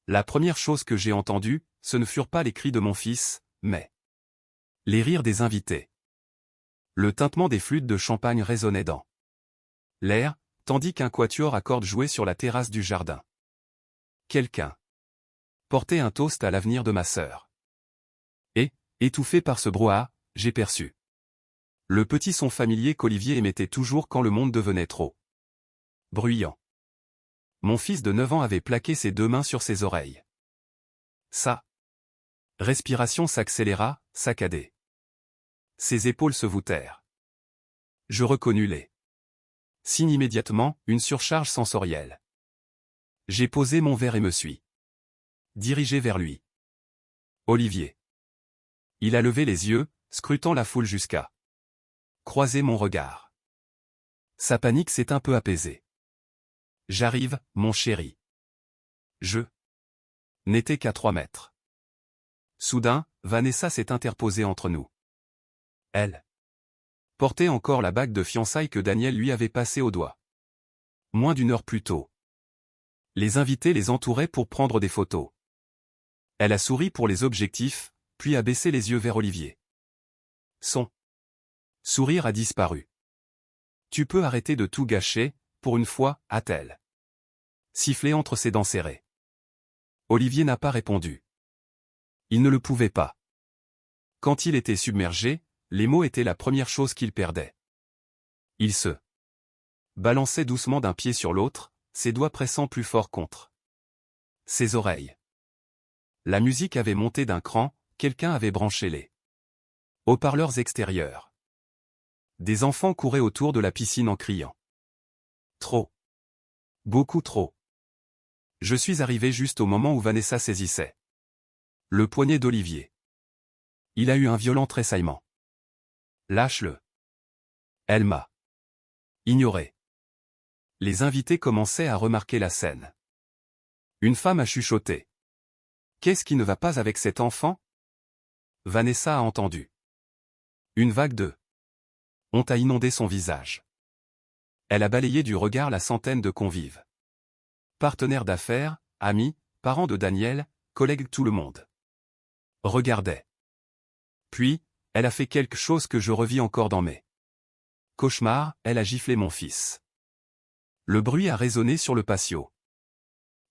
La première chose que j'ai entendue, ce ne furent pas les cris de mon fils, mais les rires des invités. Le tintement des flûtes de champagne résonnait dans l'air, tandis qu'un quatuor à cordes jouait sur la terrasse du jardin. Quelqu'un portait un toast à l'avenir de ma sœur. Et, étouffé par ce brouhaha, j'ai perçu le petit son familier qu'Olivier émettait toujours quand le monde devenait trop bruyant. Mon fils de 9 ans avait plaqué ses 2 mains sur ses oreilles. Sa respiration s'accéléra, saccadée. Ses épaules se voûtèrent. Je reconnus les signes immédiatement, une surcharge sensorielle. J'ai posé mon verre et me suis dirigé vers lui. Olivier. Il a levé les yeux, scrutant la foule jusqu'à croiser mon regard. Sa panique s'est un peu apaisée. J'arrive, mon chéri. Je n'étais qu'à 3 mètres. Soudain, Vanessa s'est interposée entre nous. Elle portait encore la bague de fiançailles que Daniel lui avait passée au doigt. Moins d'1 heure plus tôt. Les invités les entouraient pour prendre des photos. Elle a souri pour les objectifs, puis a baissé les yeux vers Olivier. Son sourire a disparu. Tu peux arrêter de tout gâcher, pour une fois, a-t-elle sifflé entre ses dents serrées. Olivier n'a pas répondu. Il ne le pouvait pas. Quand il était submergé, les mots étaient la première chose qu'il perdait. Il se balançait doucement d'un pied sur l'autre, ses doigts pressant plus fort contre ses oreilles. La musique avait monté d'un cran, quelqu'un avait branché les haut-parleurs extérieurs. Des enfants couraient autour de la piscine en criant. Trop. Beaucoup trop. Je suis arrivé juste au moment où Vanessa saisissait le poignet d'Olivier. Il a eu un violent tressaillement. Lâche-le. Elle m'a ignoré. Les invités commençaient à remarquer la scène. Une femme a chuchoté. Qu'est-ce qui ne va pas avec cet enfant? Vanessa a entendu. Une vague de honte a inondé son visage. Elle a balayé du regard la centaine de convives. Partenaires d'affaires, amis, parents de Daniel, collègues, tout le monde regardait. Puis, elle a fait quelque chose que je revis encore dans mes cauchemars, elle a giflé mon fils. Le bruit a résonné sur le patio.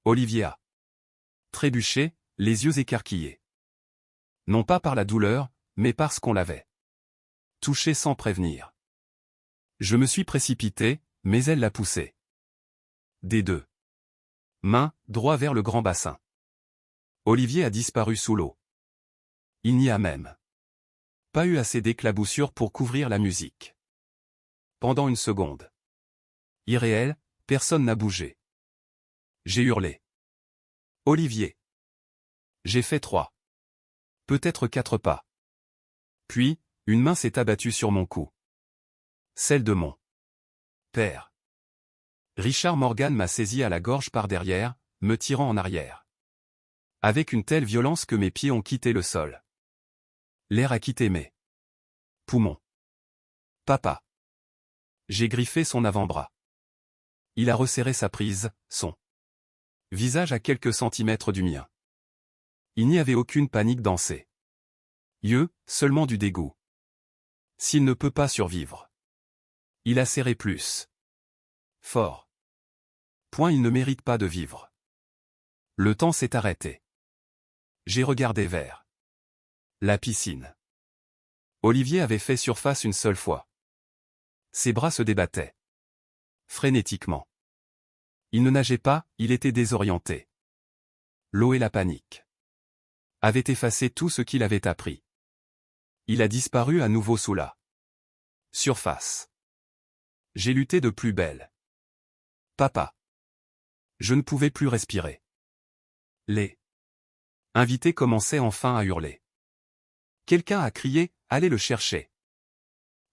Olivier a trébuché, les yeux écarquillés. Non pas par la douleur, mais parce qu'on l'avait touché sans prévenir. Je me suis précipité, mais elle l'a poussé. Des 2 mains, droit vers le grand bassin. Olivier a disparu sous l'eau. Il n'y a même pas eu assez d'éclaboussures pour couvrir la musique. Pendant une seconde irréelle, personne n'a bougé. J'ai hurlé. Olivier. J'ai fait 3. Peut-être 4 pas. Puis, une main s'est abattue sur mon cou. Celle de mon père. Richard Morgan m'a saisi à la gorge par derrière, me tirant en arrière. Avec une telle violence que mes pieds ont quitté le sol. L'air a quitté mes poumons. Papa. J'ai griffé son avant-bras. Il a resserré sa prise, son visage à quelques centimètres du mien. Il n'y avait aucune panique dans ses yeux, seulement du dégoût. S'il ne peut pas survivre. Il a serré plus fort. Point, il ne mérite pas de vivre. Le temps s'est arrêté. J'ai regardé vers la piscine. Olivier avait fait surface une seule fois. Ses bras se débattaient frénétiquement. Il ne nageait pas, il était désorienté. L'eau et la panique avaient effacé tout ce qu'il avait appris. Il a disparu à nouveau sous la surface. J'ai lutté de plus belle. Papa. Je ne pouvais plus respirer. Les invités commençaient enfin à hurler. Quelqu'un a crié, allez le chercher.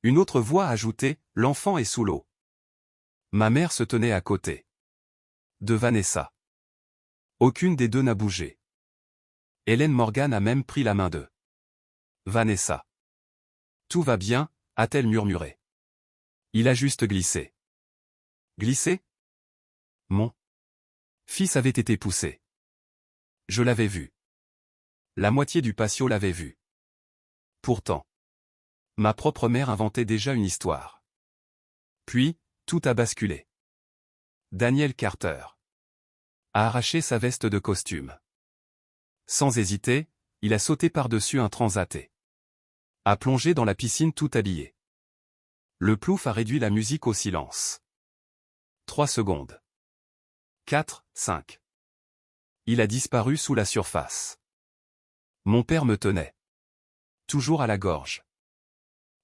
Une autre voix a ajouté, l'enfant est sous l'eau. Ma mère se tenait à côté de Vanessa. Aucune des 2 n'a bougé. Hélène Morgan a même pris la main de Vanessa. Tout va bien, a-t-elle murmuré. Il a juste glissé. Glissé? Mon fils avait été poussé Je l'avais vu. La moitié du patio l'avait vu. Pourtant, ma propre mère inventait déjà une histoire. Puis, tout a basculé. Daniel Carter a arraché sa veste de costume. Sans hésiter, il a sauté par-dessus un transat et a plongé dans la piscine tout habillé. Le plouf a réduit la musique au silence. 3 secondes. 4, 5. Il a disparu sous la surface. Mon père me tenait toujours à la gorge.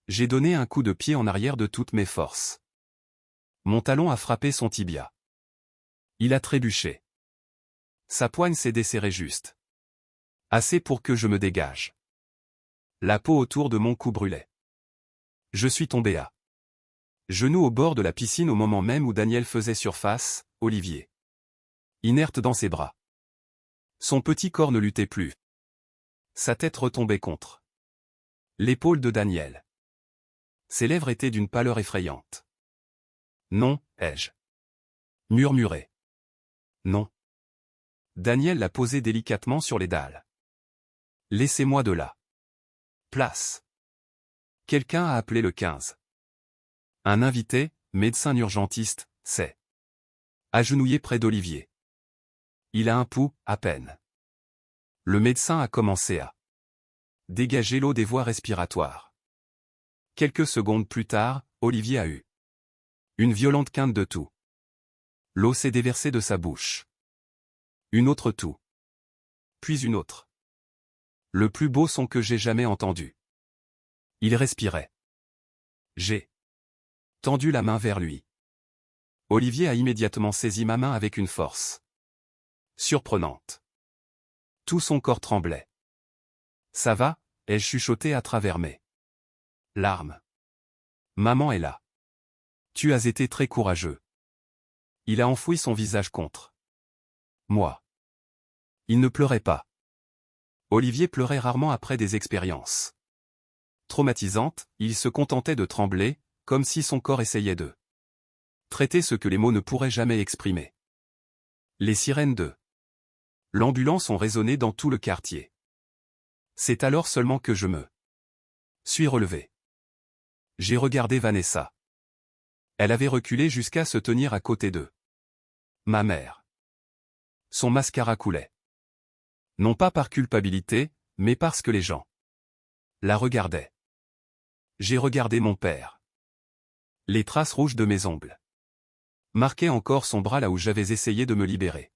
J'ai donné un coup de pied en arrière de toutes mes forces. Mon talon a frappé son tibia. Il a trébuché. Sa poigne s'est desserrée juste. Assez pour que je me dégage. La peau autour de mon cou brûlait. Je suis tombé à genoux au bord de la piscine au moment même où Daniel faisait surface, Olivier. Inerte dans ses bras. Son petit corps ne luttait plus. Sa tête retombait contre l'épaule de Daniel. Ses lèvres étaient d'une pâleur effrayante. Non, ai-je murmuré. Non. Daniel l'a posé délicatement sur les dalles. Laissez-moi de là. Place. Quelqu'un a appelé le 15. Un invité, médecin urgentiste, s'est agenouillé près d'Olivier. Il a un pouls, à peine. Le médecin a commencé à dégager l'eau des voies respiratoires. Quelques secondes plus tard, Olivier a eu une violente quinte de toux. L'eau s'est déversée de sa bouche. Une autre toux. Puis une autre. Le plus beau son que j'ai jamais entendu. Il respirait. J'ai tendu la main vers lui. Olivier a immédiatement saisi ma main avec une force surprenante. Tout son corps tremblait. Ça va, ai-je chuchoté à travers mes larmes. Maman est là. Tu as été très courageux. Il a enfoui son visage contre moi. Il ne pleurait pas. Olivier pleurait rarement après des expériences traumatisantes, il se contentait de trembler, comme si son corps essayait de traiter ce que les mots ne pourraient jamais exprimer. Les sirènes de l'ambulance ont résonné dans tout le quartier. C'est alors seulement que je me suis relevé. J'ai regardé Vanessa. Elle avait reculé jusqu'à se tenir à côté d'eux. Ma mère. Son mascara coulait. Non pas par culpabilité, mais parce que les gens la regardaient. J'ai regardé mon père. Les traces rouges de mes ongles marquaient encore son bras là où j'avais essayé de me libérer.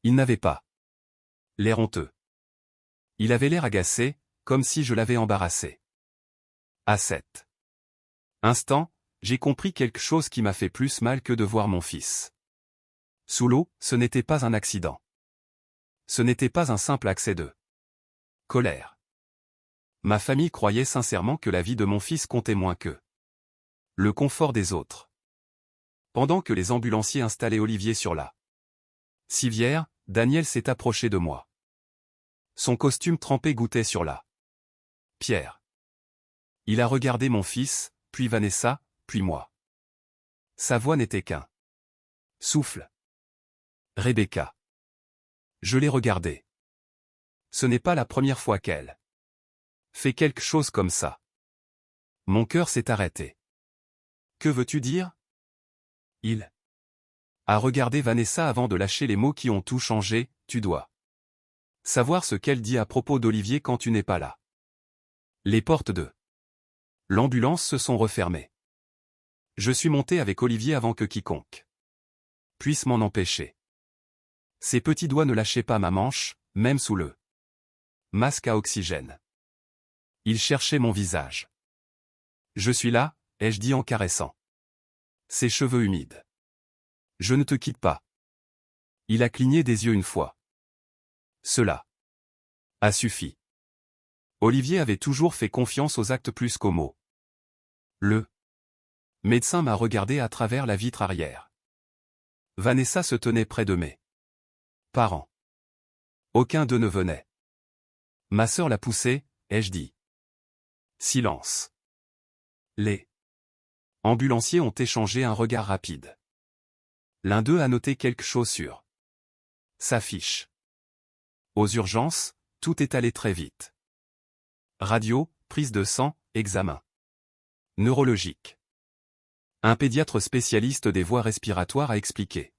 Il n'avait pas l'air honteux. Il avait l'air agacé, comme si je l'avais embarrassé. À cet instant, j'ai compris quelque chose qui m'a fait plus mal que de voir mon fils sous l'eau. Ce n'était pas un accident. Ce n'était pas un simple accès de colère. Ma famille croyait sincèrement que la vie de mon fils comptait moins que le confort des autres. Pendant que les ambulanciers installaient Olivier sur la civière, Daniel s'est approché de moi. Son costume trempé goûtait sur la pierre. Il a regardé mon fils, puis Vanessa, puis moi. Sa voix n'était qu'un souffle. Rebecca. Je l'ai regardée. Ce n'est pas la première fois qu'elle fait quelque chose comme ça. Mon cœur s'est arrêté. Que veux-tu dire? Il a regardé Vanessa avant de lâcher les mots qui ont tout changé. Tu dois savoir ce qu'elle dit à propos d'Olivier quand tu n'es pas là. Les portes de l'ambulance se sont refermées. Je suis monté avec Olivier avant que quiconque puisse m'en empêcher. Ses petits doigts ne lâchaient pas ma manche, même sous le masque à oxygène. Il cherchait mon visage. Je suis là, ai-je dit en caressant ses cheveux humides. Je ne te quitte pas. Il a cligné des yeux une fois. Cela a suffi. Olivier avait toujours fait confiance aux actes plus qu'aux mots. Le médecin m'a regardé à travers la vitre arrière. Vanessa se tenait près de mes parents. Aucun d'eux ne venait. Ma sœur l'a poussé, ai-je dit. Silence. Les ambulanciers ont échangé un regard rapide. L'un d'eux a noté quelque chose sur sa fiche. Aux urgences, tout est allé très vite. Radio, prise de sang, examen. Neurologique. Un pédiatre spécialiste des voies respiratoires a expliqué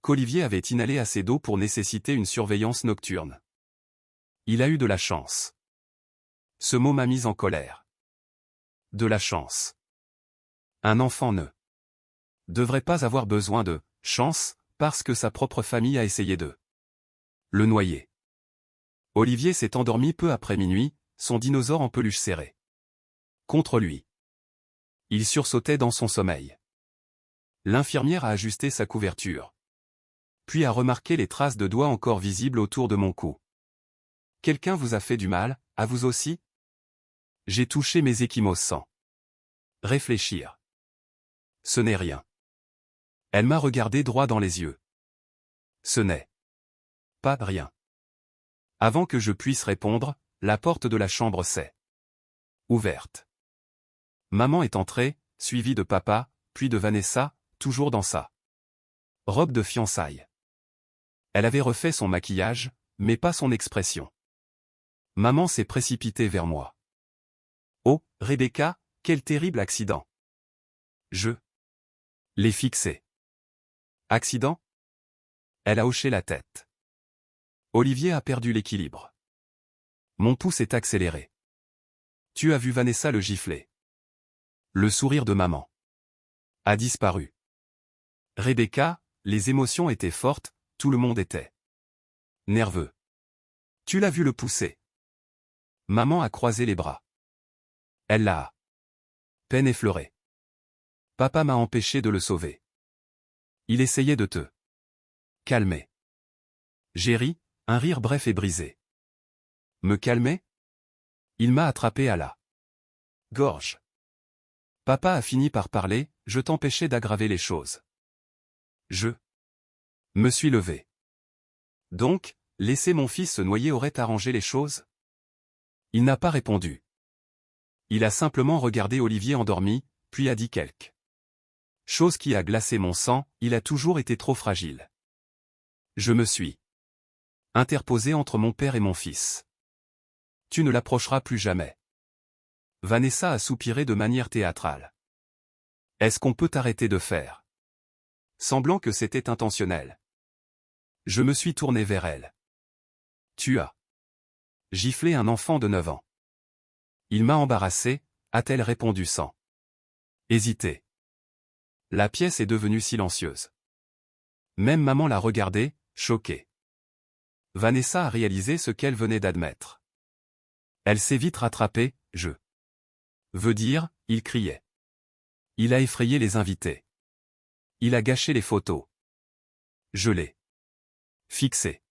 qu'Olivier avait inhalé assez d'eau pour nécessiter une surveillance nocturne. Il a eu de la chance. Ce mot m'a mise en colère. De la chance. Un enfant ne devrait pas avoir besoin de chance parce que sa propre famille a essayé de le noyer. Olivier s'est endormi peu après minuit, son dinosaure en peluche serré contre lui. Il sursautait dans son sommeil. L'infirmière a ajusté sa couverture. Puis a remarqué les traces de doigts encore visibles autour de mon cou. Quelqu'un vous a fait du mal, à vous aussi? J'ai touché mes ecchymoses sans réfléchir. Ce n'est rien. Elle m'a regardé droit dans les yeux. Ce n'est pas rien. Avant que je puisse répondre, la porte de la chambre s'est ouverte. Maman est entrée, suivie de papa, puis de Vanessa, toujours dans sa robe de fiançailles. Elle avait refait son maquillage, mais pas son expression. Maman s'est précipitée vers moi. Oh, Rebecca, quel terrible accident! Je l'ai fixé. Accident? Elle a hoché la tête. Olivier a perdu l'équilibre. Mon pouce est accéléré. Tu as vu Vanessa le gifler. Le sourire de maman a disparu. Rebecca, les émotions étaient fortes, tout le monde était nerveux. Tu l'as vu le pousser. Maman a croisé les bras. Elle l'a à peine effleuré. Papa m'a empêché de le sauver. Il essayait de te calmer. J'ai ri, un rire bref et brisé. Me calmer? Il m'a attrapé à la gorge. Papa a fini par parler, je t'empêchais d'aggraver les choses. Je me suis levé. Donc, laisser mon fils se noyer aurait arrangé les choses? Il n'a pas répondu. Il a simplement regardé Olivier endormi, puis a dit quelque chose qui a glacé mon sang, il a toujours été trop fragile. Je me suis interposé entre mon père et mon fils. Tu ne l'approcheras plus jamais. Vanessa a soupiré de manière théâtrale. Est-ce qu'on peut arrêter de faire semblant que c'était intentionnel? Je me suis tourné vers elle. Tu as giflé un enfant de 9 ans. Il m'a embarrassé, a-t-elle répondu sans hésiter. La pièce est devenue silencieuse. Même maman l'a regardée, choquée. Vanessa a réalisé ce qu'elle venait d'admettre. Elle s'est vite rattrapée, je veux dire, il criait. Il a effrayé les invités. Il a gâché les photos. Je l'ai fixé.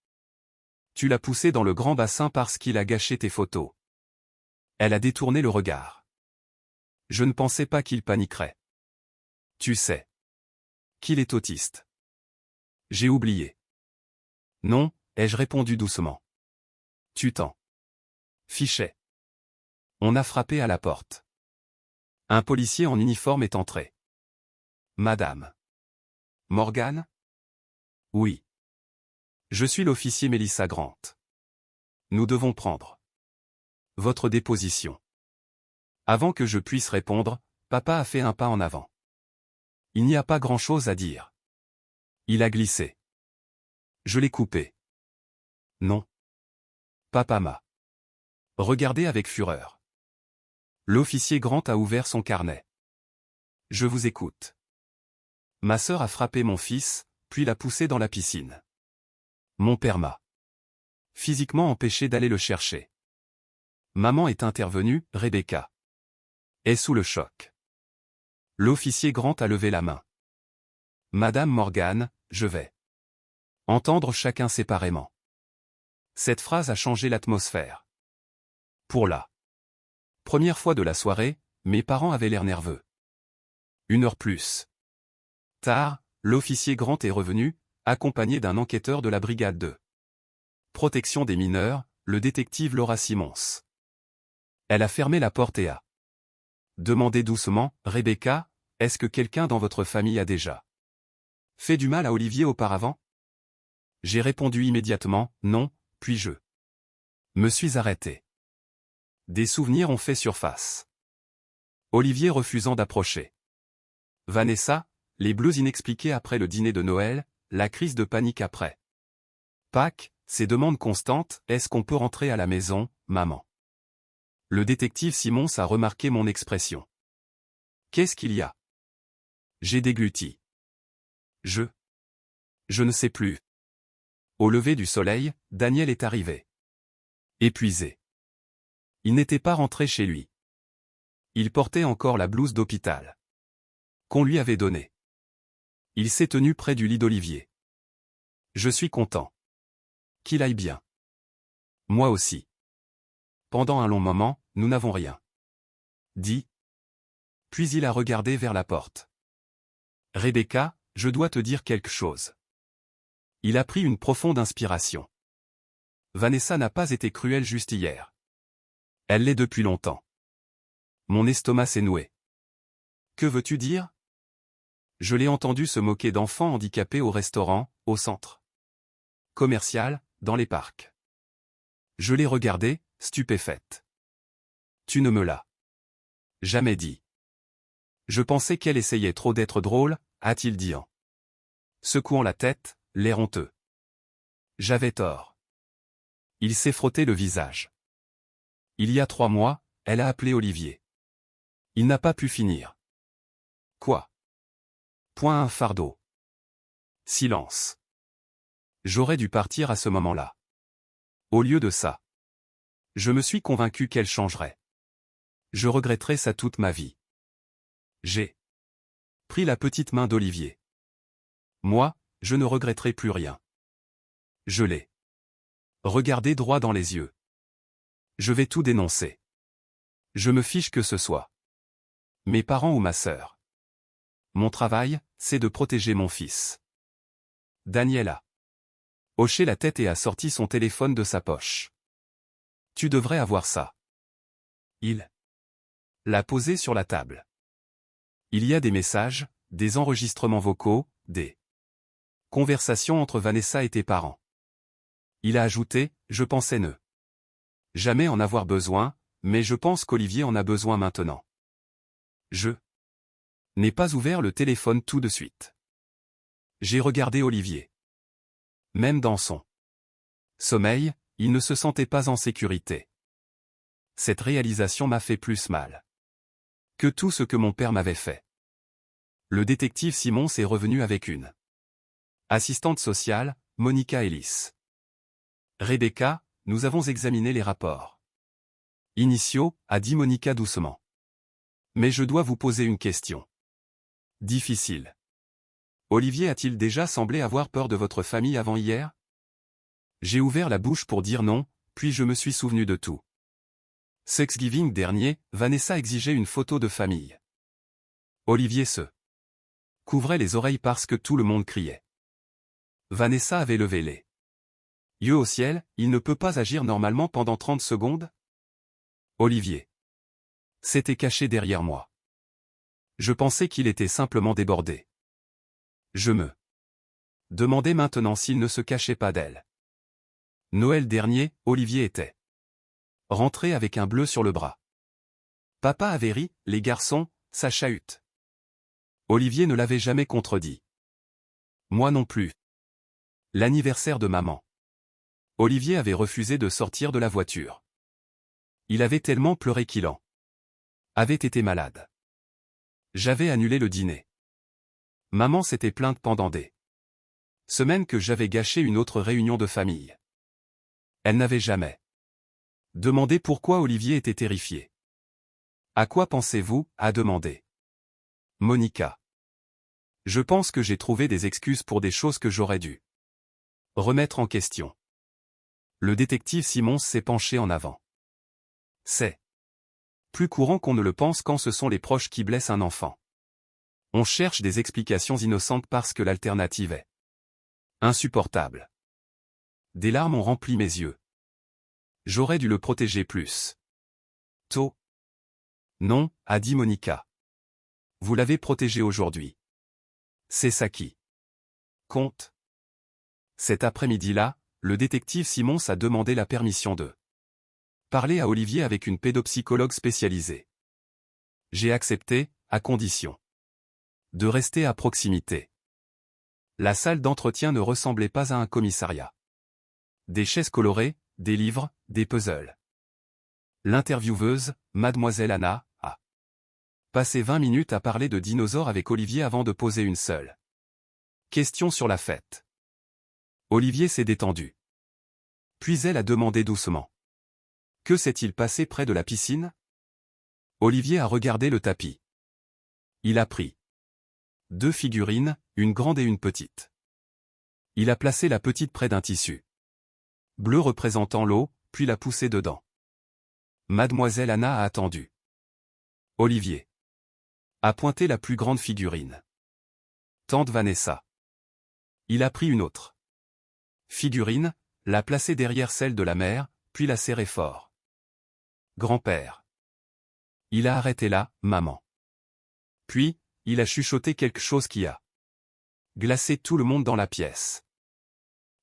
Tu l'as poussé dans le grand bassin parce qu'il a gâché tes photos. Elle a détourné le regard. Je ne pensais pas qu'il paniquerait. Tu sais qu'il est autiste. J'ai oublié. Non, ai-je répondu doucement. Tu t'en fichais. On a frappé à la porte. Un policier en uniforme est entré. Madame Morgan? Oui. Je suis l'officier Melissa Grant. Nous devons prendre votre déposition. Avant que je puisse répondre, papa a fait un pas en avant. Il n'y a pas grand-chose à dire. Il a glissé. Je l'ai coupé. Non. Papa m'a regardé avec fureur. L'officier Grant a ouvert son carnet. Je vous écoute. Ma sœur a frappé mon fils, puis l'a poussé dans la piscine. Mon père m'a physiquement empêché d'aller le chercher. Maman est intervenue, Rebecca est sous le choc. L'officier Grant a levé la main. Madame Morgan, je vais entendre chacun séparément. Cette phrase a changé l'atmosphère. Pour la première fois de la soirée, mes parents avaient l'air nerveux. 1 heure plus tard, l'officier Grant est revenu, accompagné d'un enquêteur de la brigade de protection des mineurs, le détective Laura Simons. Elle a fermé la porte et a demandé doucement, Rebecca, est-ce que quelqu'un dans votre famille a déjà fait du mal à Olivier auparavant? J'ai répondu immédiatement, non, puis je me suis arrêté. Des souvenirs ont fait surface. Olivier refusant d'approcher. Vanessa, les bleus inexpliqués après le dîner de Noël, la crise de panique après Pâques, ces demandes constantes, est-ce qu'on peut rentrer à la maison, maman? Le détective Simons a remarqué mon expression. Qu'est-ce qu'il y a? J'ai dégluti. Je ne sais plus. Au lever du soleil, Daniel est arrivé. Épuisé. Il n'était pas rentré chez lui. Il portait encore la blouse d'hôpital qu'on lui avait donnée. Il s'est tenu près du lit d'Olivier. Je suis content. Qu'il aille bien. Moi aussi. Pendant un long moment, nous n'avons rien dit. Puis il a regardé vers la porte. Rebecca, je dois te dire quelque chose. Il a pris une profonde inspiration. Vanessa n'a pas été cruelle juste hier. Elle l'est depuis longtemps. Mon estomac s'est noué. Que veux-tu dire? Je l'ai entendu se moquer d'enfants handicapés au restaurant, au centre commercial, dans les parcs. Je l'ai regardée, stupéfaite. Tu ne me l'as jamais dit. Je pensais qu'elle essayait trop d'être drôle, a-t-il dit en secouant la tête, l'air honteux. J'avais tort. Il s'est frotté le visage. Il y a 3 mois, elle a appelé Olivier. Il n'a pas pu finir. Quoi? Point un fardeau. Silence. J'aurais dû partir à ce moment-là. Au lieu de ça. Je me suis convaincu qu'elle changerait. Je regretterai ça toute ma vie. J'ai pris la petite main d'Olivier. Moi, je ne regretterai plus rien. Je l'ai regardé droit dans les yeux. Je vais tout dénoncer. Je me fiche que ce soit mes parents ou ma sœur. Mon travail, c'est de protéger mon fils. Daniel a hoché la tête et a sorti son téléphone de sa poche. Tu devrais avoir ça. Il l'a posé sur la table. Il y a des messages, des enregistrements vocaux, des conversations entre Vanessa et tes parents. Il a ajouté, je pensais ne jamais en avoir besoin, mais je pense qu'Olivier en a besoin maintenant. Je n'ai pas ouvert le téléphone tout de suite. J'ai regardé Olivier. Même dans son sommeil, il ne se sentait pas en sécurité. Cette réalisation m'a fait plus mal que tout ce que mon père m'avait fait. Le détective Simons est revenu avec une assistante sociale, Monica Ellis. Rebecca, nous avons examiné les rapports initiaux, a dit Monica doucement. Mais je dois vous poser une question. Difficile. Olivier a-t-il déjà semblé avoir peur de votre famille avant hier? J'ai ouvert la bouche pour dire non, puis je me suis souvenu de tout. Thanksgiving dernier, Vanessa exigeait une photo de famille. Olivier se couvrait les oreilles parce que tout le monde criait. Vanessa avait levé les yeux au ciel, il ne peut pas agir normalement pendant 30 secondes? Olivier s'était caché derrière moi. Je pensais qu'il était simplement débordé. Je me demandais maintenant s'il ne se cachait pas d'elle. Noël dernier, Olivier était rentré avec un bleu sur le bras. Papa avait ri, les garçons, ça chahute. Olivier ne l'avait jamais contredit. Moi non plus. L'anniversaire de maman. Olivier avait refusé de sortir de la voiture. Il avait tellement pleuré qu'il en avait été malade. J'avais annulé le dîner. Maman s'était plainte pendant des semaines que j'avais gâché une autre réunion de famille. Elle n'avait jamais demandé pourquoi Olivier était terrifié. À quoi pensez-vous, a demandé Monica. Je pense que j'ai trouvé des excuses pour des choses que j'aurais dû remettre en question. Le détective Simons s'est penché en avant. C'est plus courant qu'on ne le pense quand ce sont les proches qui blessent un enfant. On cherche des explications innocentes parce que l'alternative est insupportable. Des larmes ont rempli mes yeux. J'aurais dû le protéger plus tôt. Non, a dit Monica. Vous l'avez protégé aujourd'hui. C'est ça qui compte. Cet après-midi-là, le détective Simons a demandé la permission de parler à Olivier avec une pédopsychologue spécialisée. J'ai accepté, à condition de rester à proximité. La salle d'entretien ne ressemblait pas à un commissariat. Des chaises colorées, des livres, des puzzles. L'intervieweuse, Mademoiselle Anna, a passé 20 minutes à parler de dinosaures avec Olivier avant de poser une seule question sur la fête. Olivier s'est détendu. Puis elle a demandé doucement. Que s'est-il passé près de la piscine? Olivier a regardé le tapis. Il a pris 2 figurines, une grande et une petite. Il a placé la petite près d'un tissu bleu représentant l'eau, puis l'a poussée dedans. Mademoiselle Anna a attendu. Olivier a pointé la plus grande figurine. Tante Vanessa. Il a pris une autre figurine, l'a placée derrière celle de la mère, puis l'a serrée fort. Grand-père. Il a arrêté là, maman. Puis, il a chuchoté quelque chose qui a glacé tout le monde dans la pièce.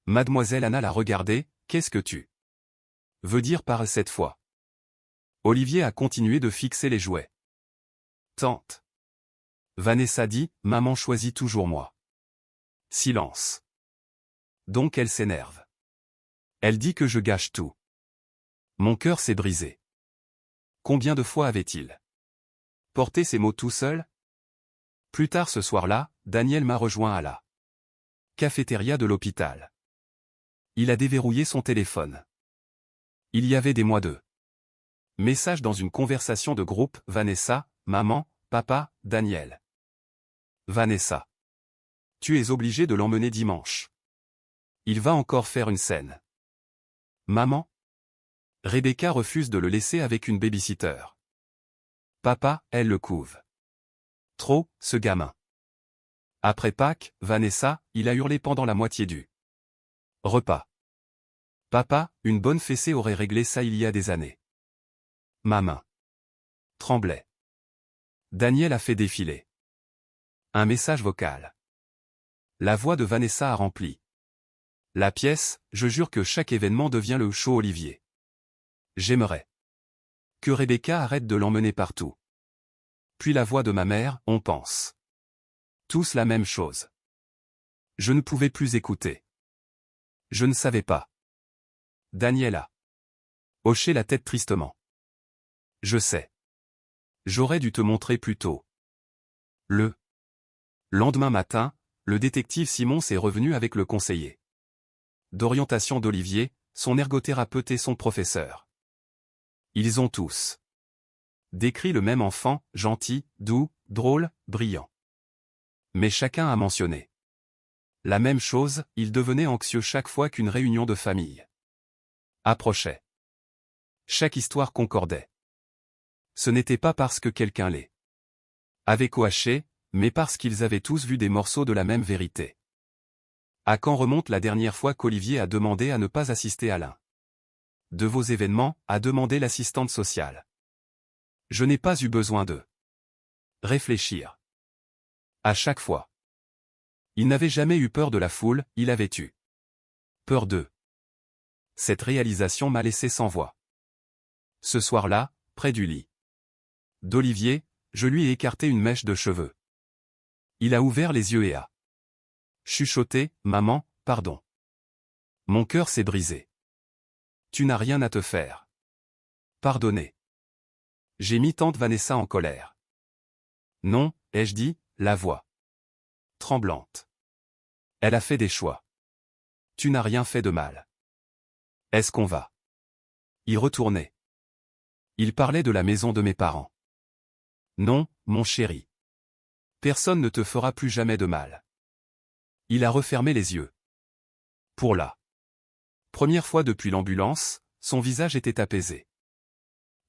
Mademoiselle Anna l'a regardé. Qu'est-ce que tu veux dire par cette fois? Olivier a continué de fixer les jouets. Tante Vanessa dit, maman choisit toujours moi. Silence. Donc elle s'énerve. Elle dit que je gâche tout. Mon cœur s'est brisé. Combien de fois avait-il porté ces mots tout seul? Plus tard ce soir-là, Daniel m'a rejoint à la cafétéria de l'hôpital. Il a déverrouillé son téléphone. Il y avait des mois de messages dans une conversation de groupe. Vanessa, maman, papa, Daniel. Vanessa. Tu es obligé de l'emmener dimanche. Il va encore faire une scène. Maman. Rebecca refuse de le laisser avec une babysitter. Papa, elle le couve. Trop, ce gamin. Après Pâques, Vanessa, il a hurlé pendant la moitié du repas. Papa, une bonne fessée aurait réglé ça il y a des années. Ma main tremblait. Daniel a fait défiler un message vocal. La voix de Vanessa a rempli la pièce. Je jure que chaque événement devient le show Olivier. J'aimerais que Rebecca arrête de l'emmener partout. Puis la voix de ma mère, on pense tous la même chose. Je ne pouvais plus écouter. Je ne savais pas. Daniel a hoché la tête tristement. Je sais. J'aurais dû te montrer plus tôt. Le lendemain matin, le détective Simons est revenu avec le conseiller d'orientation d'Olivier, son ergothérapeute et son professeur. Ils ont tous décrit le même enfant, gentil, doux, drôle, brillant. Mais chacun a mentionné la même chose, il devenait anxieux chaque fois qu'une réunion de famille approchait. Chaque histoire concordait. Ce n'était pas parce que quelqu'un les avait coachés, mais parce qu'ils avaient tous vu des morceaux de la même vérité. À quand remonte la dernière fois qu'Olivier a demandé à ne pas assister à l'un de vos événements, a demandé l'assistante sociale. Je n'ai pas eu besoin de réfléchir. À chaque fois. Il n'avait jamais eu peur de la foule, il avait eu peur d'eux. Cette réalisation m'a laissé sans voix. Ce soir-là, près du lit d'Olivier, je lui ai écarté une mèche de cheveux. Il a ouvert les yeux et a chuchoté, maman, pardon. Mon cœur s'est brisé. Tu n'as rien à te faire pardonner. J'ai mis tante Vanessa en colère. Non, ai-je dit, la voix tremblante. Elle a fait des choix. Tu n'as rien fait de mal. Est-ce qu'on va y retourner? Il parlait de la maison de mes parents. Non, mon chéri. Personne ne te fera plus jamais de mal. Il a refermé les yeux. Pour la première fois depuis l'ambulance, son visage était apaisé.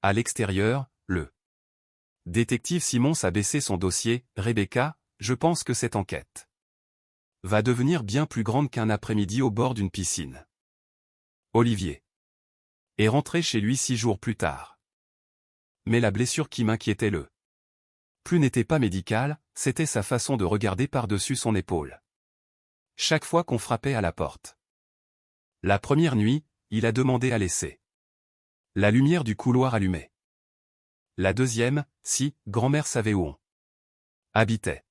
À l'extérieur, le détective Simons a baissé son dossier. Rebecca, je pense que cette enquête va devenir bien plus grande qu'un après-midi au bord d'une piscine. Olivier est rentré chez lui 6 jours plus tard. Mais la blessure qui m'inquiétait le plus n'était pas médicale, c'était sa façon de regarder par-dessus son épaule. Chaque fois qu'on frappait à la porte. La première nuit, il a demandé à laisser la lumière du couloir allumée. La deuxième, si, grand-mère savait où on habitait.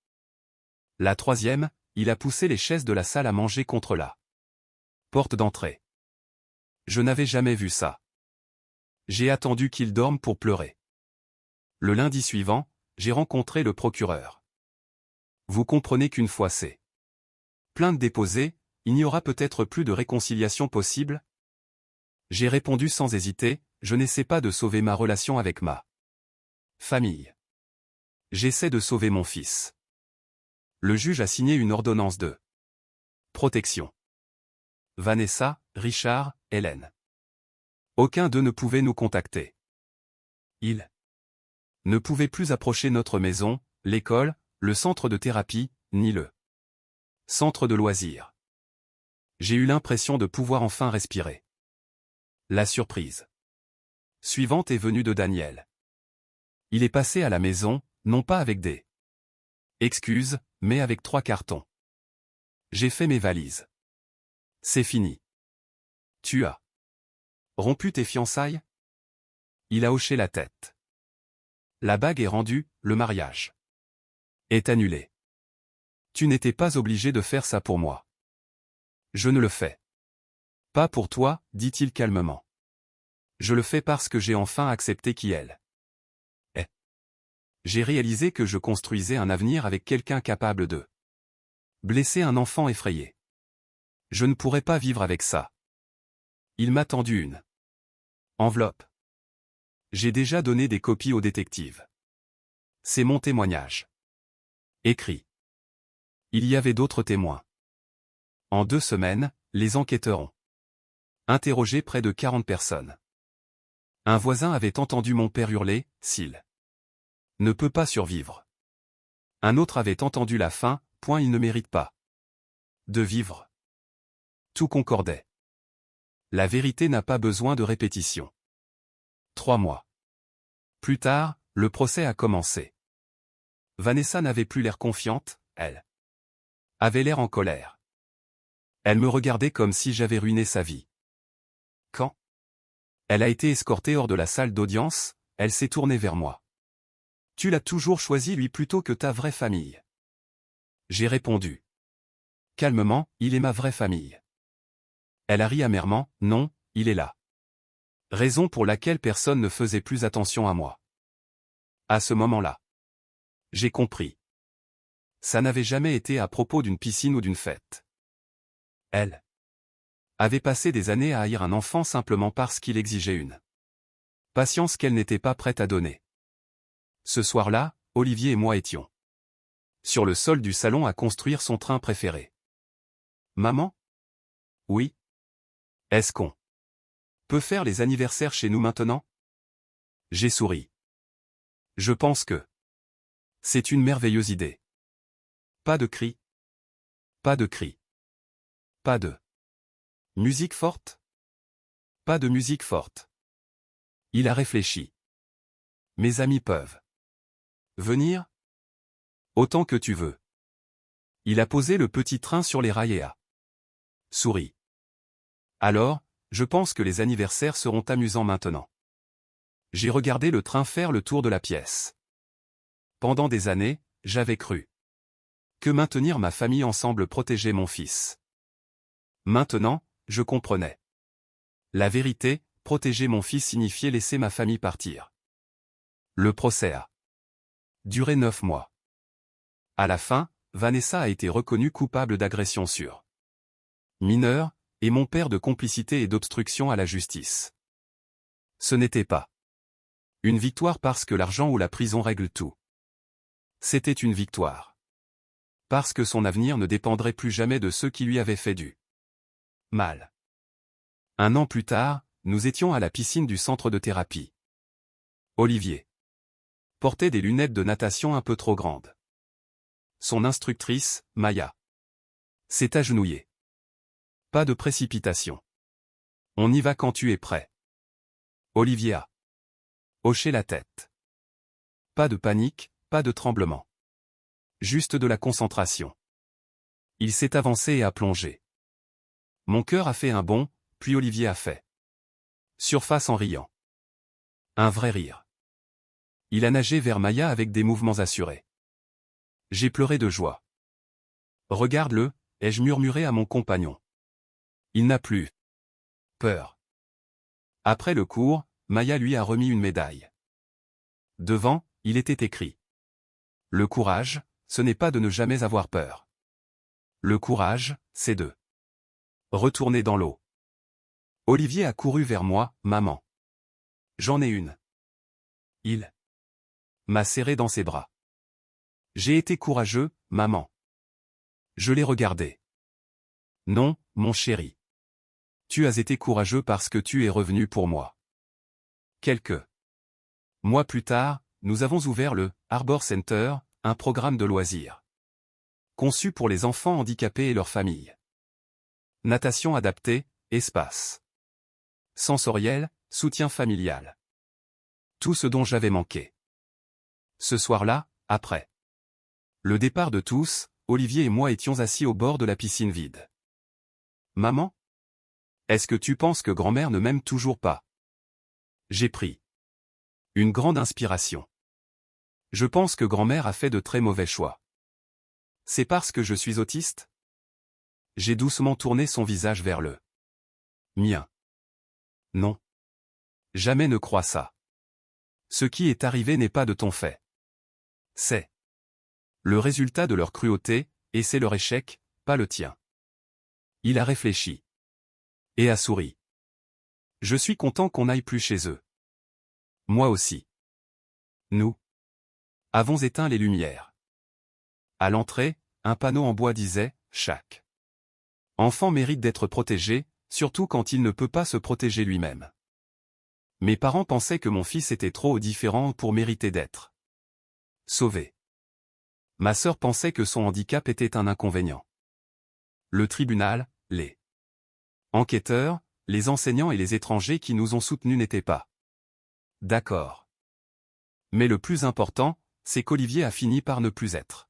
La troisième, il a poussé les chaises de la salle à manger contre la porte d'entrée. Je n'avais jamais vu ça. J'ai attendu qu'il dorme pour pleurer. Le lundi suivant, j'ai rencontré le procureur. Vous comprenez qu'une fois ces plaintes déposées, il n'y aura peut-être plus de réconciliation possible? J'ai répondu sans hésiter, je n'essaie pas de sauver ma relation avec ma famille. J'essaie de sauver mon fils. Le juge a signé une ordonnance de protection. Vanessa, Richard, Hélène. Aucun d'eux ne pouvait nous contacter. Ils ne pouvaient plus approcher notre maison, l'école, le centre de thérapie, ni le centre de loisirs. J'ai eu l'impression de pouvoir enfin respirer. La surprise suivante est venue de Daniel. Il est passé à la maison, non pas avec des excuses, mais avec 3 cartons. J'ai fait mes valises. C'est fini. Tu as rompu tes fiançailles? Il a hoché la tête. La bague est rendue, le mariage est annulé. Tu n'étais pas obligé de faire ça pour moi. Je ne le fais pas pour toi, dit-il calmement. Je le fais parce que j'ai enfin accepté qui elle est. J'ai réalisé que je construisais un avenir avec quelqu'un capable de blesser un enfant effrayé. Je ne pourrais pas vivre avec ça. Il m'a tendu une enveloppe. J'ai déjà donné des copies au détective. C'est mon témoignage. Écrit. Il y avait d'autres témoins. En 2 semaines, les enquêteurs ont interrogé près de 40 personnes. Un voisin avait entendu mon père hurler, « S'il ne peut pas survivre ». Un autre avait entendu la faim, « il ne mérite pas de vivre ». Tout concordait. La vérité n'a pas besoin de répétition. 3 mois plus tard, le procès a commencé. Vanessa n'avait plus l'air confiante, elle avait l'air en colère. Elle me regardait comme si j'avais ruiné sa vie. Quand elle a été escortée hors de la salle d'audience, elle s'est tournée vers moi. Tu l'as toujours choisi lui plutôt que ta vraie famille. J'ai répondu. Calmement, il est ma vraie famille. Elle a ri amèrement, non, il est là. Raison pour laquelle personne ne faisait plus attention à moi. À ce moment-là, j'ai compris. Ça n'avait jamais été à propos d'une piscine ou d'une fête. Elle avait passé des années à haïr un enfant simplement parce qu'il exigeait une patience qu'elle n'était pas prête à donner. Ce soir-là, Olivier et moi étions sur le sol du salon à construire son train préféré. Maman? Oui. Est-ce qu'on peut faire les anniversaires chez nous maintenant? J'ai souri. Je pense que c'est une merveilleuse idée. Pas de cris. Pas de cris. Pas de musique forte? Pas de musique forte. Il a réfléchi. Mes amis peuvent venir? Autant que tu veux. Il a posé le petit train sur les rails et a souri. Alors, je pense que les anniversaires seront amusants maintenant. J'ai regardé le train faire le tour de la pièce. Pendant des années, j'avais cru que maintenir ma famille ensemble protégeait mon fils. Maintenant, je comprenais. La vérité, protéger mon fils signifiait laisser ma famille partir. Le procès a duré 9 mois. À la fin, Vanessa a été reconnue coupable d'agression sur mineur, et mon père de complicité et d'obstruction à la justice. Ce n'était pas une victoire parce que l'argent ou la prison règlent tout. C'était une victoire parce que son avenir ne dépendrait plus jamais de ceux qui lui avaient fait du mal. 1 an plus tard, nous étions à la piscine du centre de thérapie. Olivier portait des lunettes de natation un peu trop grandes. Son instructrice, Maya, s'est agenouillée. Pas de précipitation. On y va quand tu es prêt. Olivier a hoché la tête. Pas de panique, pas de tremblement. Juste de la concentration. Il s'est avancé et a plongé. Mon cœur a fait un bond, puis Olivier a fait surface en riant. Un vrai rire. Il a nagé vers Maya avec des mouvements assurés. J'ai pleuré de joie. Regarde-le, ai-je murmuré à mon compagnon. Il n'a plus peur. Après le cours, Maya lui a remis une médaille. Devant, il était écrit. Le courage, ce n'est pas de ne jamais avoir peur. Le courage, c'est de retourner dans l'eau. Olivier a couru vers moi, maman. J'en ai une. Il m'a serré dans ses bras. J'ai été courageux, maman. Je l'ai regardé. Non, mon chéri. Tu as été courageux parce que tu es revenu pour moi. Quelques mois plus tard, nous avons ouvert le Arbor Center, un programme de loisirs conçu pour les enfants handicapés et leurs familles. Natation adaptée, espace sensoriel, soutien familial. Tout ce dont j'avais manqué. Ce soir-là, après le départ de tous, Olivier et moi étions assis au bord de la piscine vide. Maman? Est-ce que tu penses que grand-mère ne m'aime toujours pas? J'ai pris une grande inspiration. Je pense que grand-mère a fait de très mauvais choix. C'est parce que je suis autiste? J'ai doucement tourné son visage vers le mien. Non. Jamais ne crois ça. Ce qui est arrivé n'est pas de ton fait. C'est le résultat de leur cruauté, et c'est leur échec, pas le tien. Il a réfléchi. Et a souri. Je suis content qu'on n'aille plus chez eux. Moi aussi. Nous avons éteint les lumières. À l'entrée, un panneau en bois disait « Chaque enfant mérite d'être protégé, surtout quand il ne peut pas se protéger lui-même. » Mes parents pensaient que mon fils était trop différent pour mériter d'être sauvé. Ma sœur pensait que son handicap était un inconvénient. Le tribunal, les enquêteurs, les enseignants et les étrangers qui nous ont soutenus n'étaient pas d'accord. Mais le plus important, c'est qu'Olivier a fini par ne plus être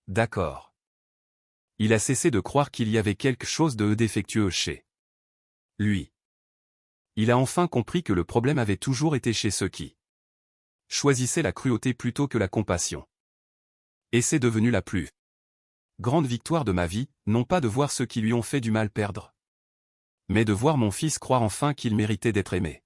d'accord. Il a cessé de croire qu'il y avait quelque chose de défectueux chez lui. Il a enfin compris que le problème avait toujours été chez ceux qui choisissaient la cruauté plutôt que la compassion. Et c'est devenu la plus grande victoire de ma vie, non pas de voir ceux qui lui ont fait du mal perdre, mais de voir mon fils croire enfin qu'il méritait d'être aimé.